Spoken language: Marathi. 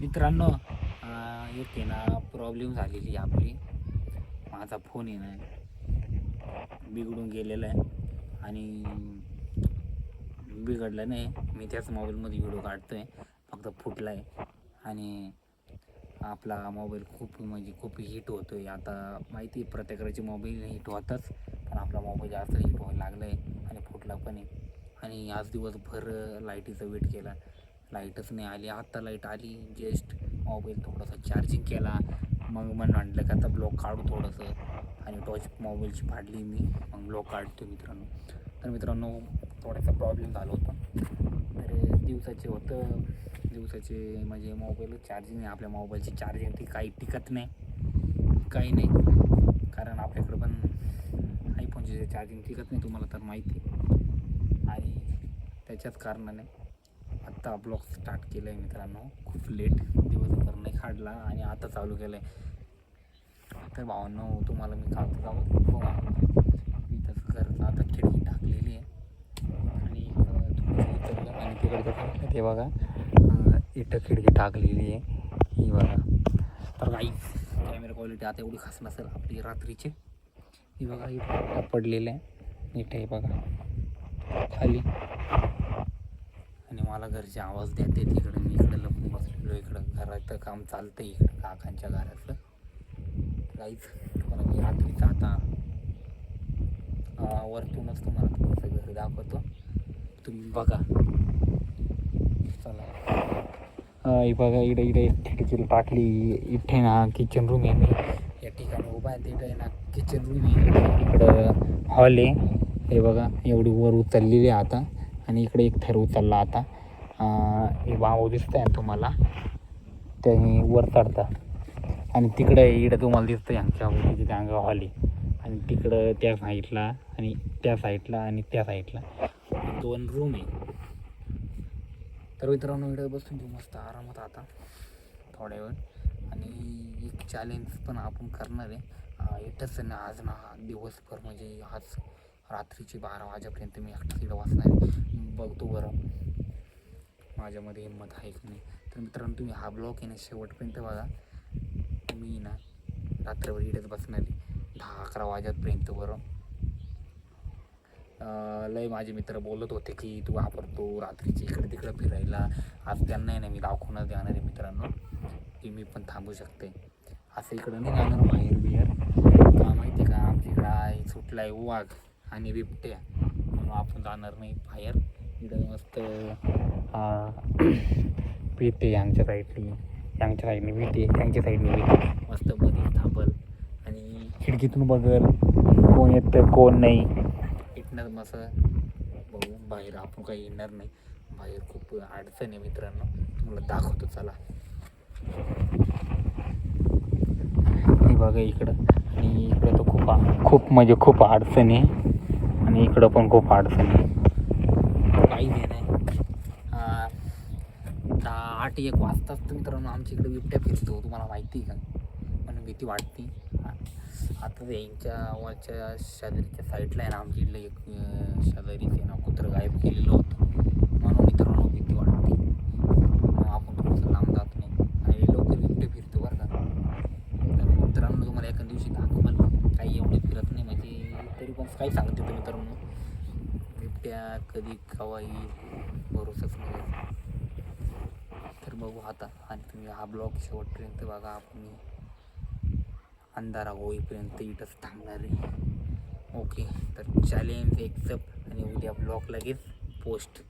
मित्रांनो, एक आहे ना प्रॉब्लेम झालेली आपली. माझा फोन आहे ना बिघडून गेलेला आहे आणि बिघडलं नाही, मी त्याच मोबाईलमध्ये व्हिडिओ काढतोय, फक्त फुटला आहे. आणि आपला मोबाईल खूप हीट होतो आहे. आता माहिती आहे प्रत्येकाचे मोबाईल हीट होताच, पण आपला मोबाईल जास्त हीट व्हायला लागला आहे आणि फुटला पण आहे. आणि आज दिवसभर लाईटीचा वेट केला, लाईटच नाही आली. आत्ता लाईट आली, जस्ट मोबाईल थोडासा चार्जिंग केला, मग म्हटलं का आता ब्लॉक काढू थोडंसं, आणि टॉर्च मोबाईलची फाडली मी, मग ब्लॉक काढतो मित्रांनो. तर मित्रांनो, थोडासा प्रॉब्लेम झाला होता. तर दिवसाचे म्हणजे मोबाईल चार्जिंग नाही, आपल्या मोबाईलची चार्जिंग ती काही टिकत नाही, काही नाही. कारण आपल्याकडं पण आयफोनची चार्जिंग टिकत नाही, तुम्हाला तर माहिती आहे. आणि त्याच्याच कारणाने आत्ता ब्लॉग स्टार्ट केलं आहे मित्रांनो. खूप लेट, दिवसभर नाही काढला आणि आता चालू केलं आहे. तर भावांनो, तुम्हाला मी काढतो बघा, इथंच घरचं आता खिडकी टाकलेली आहे आणि उचललं आणि तिकडचं ते बघा, इथं खिडकी टाकलेली आहे ही बघा. तर काही कॅमेरा क्वालिटी आता एवढी खास नसेल आपली रात्रीची. ही बघा इथं पडलेलं आहे, इथं हे बघा खाली. आणि मला घरचे आवाज देते तिकडे, मी इकडे लपून बसलेलो, इकडं घराचं काम चालतं इकडं काकांच्या घरातलं. काहीच तुम्हाला मी रात्रीचं आता वरतूनच तुम्हाला थोडंसं घर दाखवतो, तुम्ही बघा. चला, ही बघा इकडे खिडकीला टाकली. इथे ना किचन रूम आहे, मी या ठिकाणी उभा आहे. तिकडे ना किचन रूम आहे, इकडं हॉल आहे. हे बघा एवढी वर उचललेली आहे आता, आणि इकडे एक थर उचलला आता. हे वाव दिसतंय ना तुम्हाला, त्याने वर चढता. आणि तिकडं इकडं तुम्हाला दिसतं आमच्या तिथे अंग हॉल आहे. आणि तिकडं त्या साईडला आणि त्या साईडला आणि त्या साईडला 2 रूम आहे. तर मित्रांनो, इकडे बसून घेऊ मस्त आरामात आता थोड्या वेळ. आणि एक चॅलेंज पण आपण करणार आहे इथंच ना. आज ना दिवसभर म्हणजे आज रात्रीचे 12 वाजेपर्यंत मी एकटा तिकडं वाचणार आहे. बघतो बरं माझ्यामध्ये हिंमत आहे की नाही. तर मित्रांनो, तुम्ही हा ब्लॉग आहे ना शेवटपर्यंत बघा. मी ना रात्रभर इकडेच बसणार आहे 10-11 वाजेपर्यंत बरं. लय माझे मित्र बोलत होते की तू वापरतो रात्रीची इकडे तिकडं फिरायला. आज त्यांना आहे ना मी दाखवूनच देणार आहे मित्रांनो, की मी पण थांबू शकते. असं इकडं नाही जाणार बाहेर बिहेर, का माहिती आहे का, आमच्या इकडं आहे सुटला आहे वाघ आणि बिबट्या, म्हणून आपण जाणार नाही बाहेर. इकडं मस्त पिते यांच्या साईडनी पिते, त्यांच्या साईडनी पिते, मस्त मध्ये थांबल आणि खिडकीतून बघल कोण येतं कोण नाही. इथनं मस्त बघू, बाहेर आपण काही येणार नाही. बाहेर खूप अडचण आहे मित्रांनो, तुम्हाला दाखवतो चला. हे बघा इकडं, आणि इकडं तर खूप अडचण आहे, आणि इकडं पण खूप अडचण आहे. काही नाही. 8-1 वाजताच तर मित्रांनो आमच्या इकडे बिबट्या फिरतो, तुम्हाला माहिती आहे का, म्हणून भीती वाटते. आता यांच्या वरच्या शेजारीच्या साईडला आहे ना, आमच्या इकडलं एक शेजारीच आहे ना कुत्रं गायब केलेलं होतं, म्हणून मित्रांनो भीती वाटते. आपण थोडंसं लांब जात नाही आणि लवकर बिबटे फिरतो बरं का. तर मित्रांनो, तुम्हाला एका दिवशी दाखवल, काही एवढे फिरत नाही म्हणजे, तरी पण काही सांगते तर मित्रांनो, बिबट्या कधी केव्हाही भरोसाच नाही. तर बघू आता, आणि तुम्ही हा ब्लॉग शेवटपर्यंत बघा. आपण अंधारा होईपर्यंत इथंच थांबणार आहे. ओके, तर चॅलेंज एक्सेप्ट, आणि उद्या ब्लॉग लगेच पोस्ट.